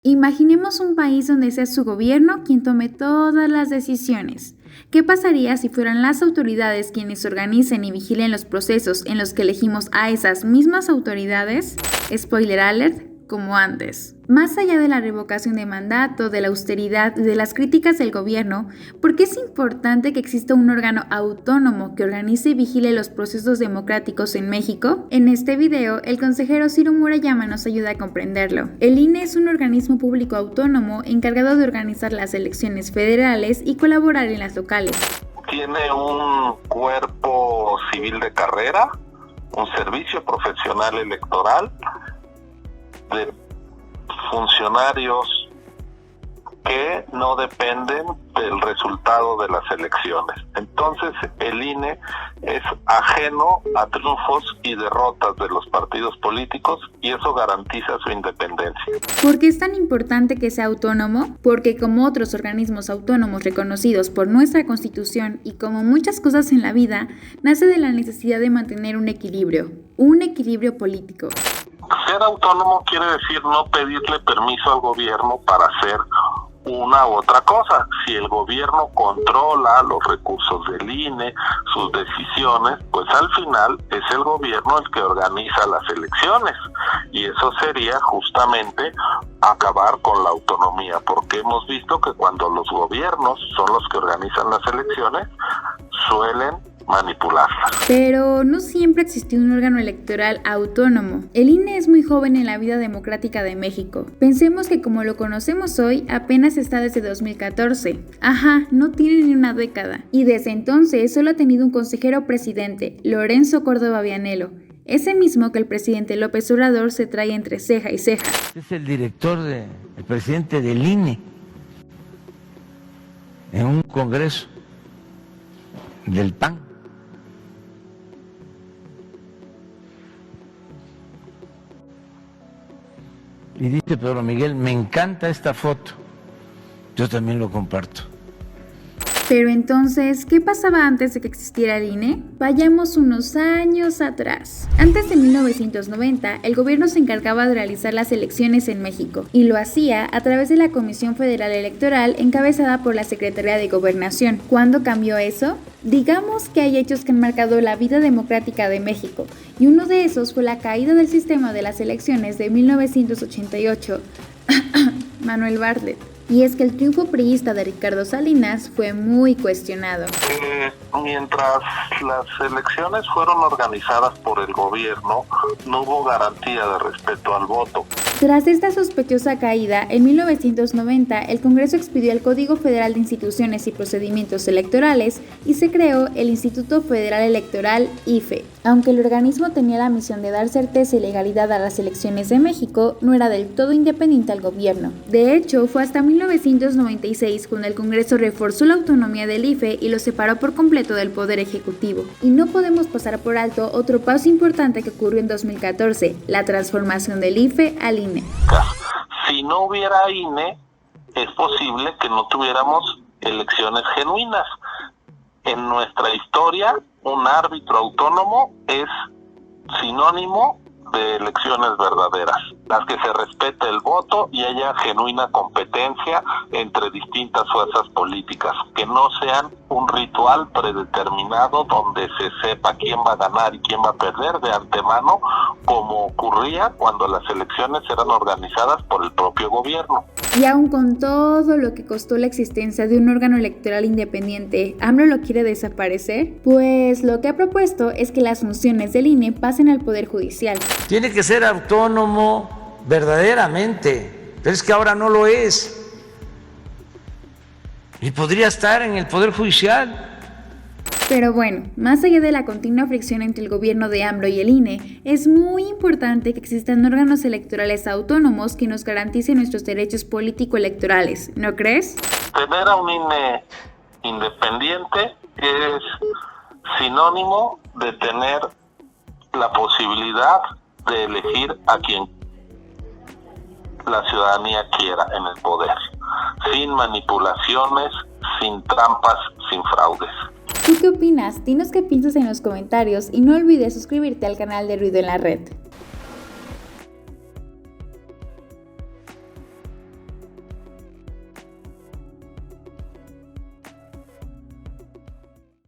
Imaginemos un país donde sea su gobierno quien tome todas las decisiones. ¿Qué pasaría si fueran las autoridades quienes organicen y vigilen los procesos en los que elegimos a esas mismas autoridades? Spoiler alert, como antes. Más allá de la revocación de mandato, de la austeridad y de las críticas del gobierno, ¿por qué es importante que exista un órgano autónomo que organice y vigile los procesos democráticos en México? En este video, el consejero Ciro Murayama nos ayuda a comprenderlo. El INE es un organismo público autónomo encargado de organizar las elecciones federales y colaborar en las locales. Tiene un cuerpo civil de carrera, un servicio profesional electoral, de funcionarios que no dependen del resultado de las elecciones. Entonces, el INE es ajeno a triunfos y derrotas de los partidos políticos y eso garantiza su independencia. ¿Por qué es tan importante que sea autónomo? Porque como otros organismos autónomos reconocidos por nuestra Constitución y como muchas cosas en la vida, nace de la necesidad de mantener un equilibrio político. Ser autónomo quiere decir no pedirle permiso al gobierno para hacer una u otra cosa. Si el gobierno controla los recursos del INE, sus decisiones, pues al final es el gobierno el que organiza las elecciones y eso sería justamente acabar con la autonomía, porque hemos visto que cuando los gobiernos son los que organizan las elecciones, suelen manipularlas. Pero no siempre existió un órgano electoral autónomo. El INE es muy joven en la vida democrática de México. Pensemos que como lo conocemos hoy, apenas está desde 2014. No tiene ni una década. Y desde entonces solo ha tenido un consejero presidente, Lorenzo Córdoba Vianello. Ese mismo que el presidente López Obrador se trae entre ceja y ceja. Es el el presidente del INE en un congreso del PAN. Y dice Pedro Miguel, me encanta esta foto. Yo también lo comparto. Pero entonces, ¿qué pasaba antes de que existiera el INE? Vayamos unos años atrás. Antes de 1990, el gobierno se encargaba de realizar las elecciones en México y lo hacía a través de la Comisión Federal Electoral encabezada por la Secretaría de Gobernación. ¿Cuándo cambió eso? Digamos que hay hechos que han marcado la vida democrática de México y uno de esos fue la caída del sistema de las elecciones de 1988. Manuel Bartlett. Y es que el triunfo priista de Ricardo Salinas fue muy cuestionado. Mientras las elecciones fueron organizadas por el gobierno, no hubo garantía de respeto al voto. Tras esta sospechosa caída, en 1990 el Congreso expidió el Código Federal de Instituciones y Procedimientos Electorales y se creó el Instituto Federal Electoral IFE. Aunque el organismo tenía la misión de dar certeza y legalidad a las elecciones de México, no era del todo independiente al gobierno. De hecho, fue hasta 1996 cuando el Congreso reforzó la autonomía del IFE y lo separó por completo del Poder Ejecutivo. Y no podemos pasar por alto otro paso importante que ocurrió en 2014, la transformación del IFE al INE. Si no hubiera INE, es posible que no tuviéramos elecciones genuinas. En nuestra historia, un árbitro autónomo es sinónimo de elecciones verdaderas, las que se respete el voto y haya genuina competencia entre distintas fuerzas políticas, que no sean un ritual predeterminado donde se sepa quién va a ganar y quién va a perder de antemano, como ocurría cuando las elecciones eran organizadas por el propio gobierno. Y aún con todo lo que costó la existencia de un órgano electoral independiente, ¿AMLO lo quiere desaparecer? Pues lo que ha propuesto es que las funciones del INE pasen al Poder Judicial. Tiene que ser autónomo verdaderamente, pero es que ahora no lo es. Y podría estar en el Poder Judicial. Pero bueno, más allá de la continua fricción entre el gobierno de AMLO y el INE, es muy importante que existan órganos electorales autónomos que nos garanticen nuestros derechos político-electorales, ¿no crees? Tener a un INE independiente es sinónimo de tener la posibilidad de elegir a quien la ciudadanía quiera en el poder, sin manipulaciones, sin trampas, sin fraudes. ¿Tú qué opinas? Dinos qué piensas en los comentarios y no olvides suscribirte al canal de Ruido en la Red.